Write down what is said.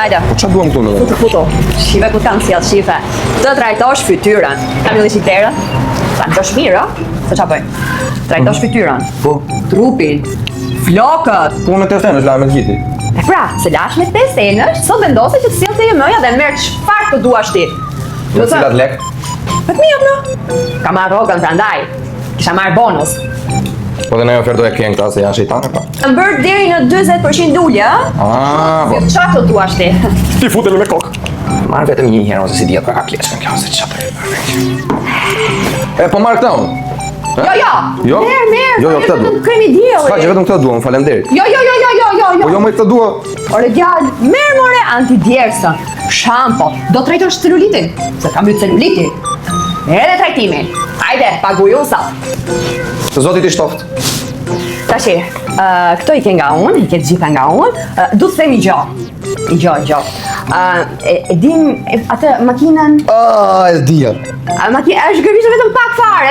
hajde. Po çfarë duam këtu në? Futu. Shive ku kam sjell shife. Të trajtosh fytyrën. Kamillish i terën. Trajtosh mirë, ë? Se ç'a bëj? Trajtosh fytyrën. Po. Trupin. Flokët. Po me testen është la me gjithi. E pra, se lash me test enësh, sot vendose që të sjell të mëja dhe merr çfarë të duash ti. Me cilat lek? Vetëm jap në. Kam marrë rrogën prandaj. Kisha marrë bonus. Po dhe ne ofertoja kënë këta se janë shejtane pa. Më bërë deri në 40% ulje, ë? Po. Çfarë të duash ti? Ti futën me kokë. Marr vetëm një herë ose si dihet për ka kleçën kjo se çfarë. E po marr këtë unë. Jo. Merr. Jo, këtë du. Kremi dielli. Ska që vetëm këtë duam, faleminderit. Jo. Po jo më këtë dua. Ore djalë, merr more antidjersën, shampo, do trajtosh celulitin, se kam yt celuliti. Edhe trajtimin. Hajde, paguaj unë sot. Të zotit i shtoft. Tashi, këto i ke nga unë, i ke të gjitha nga unë, du të themi gjo. I gjo. E dim atë makinën? E dhja. Është gërvishe vetëm pak fare.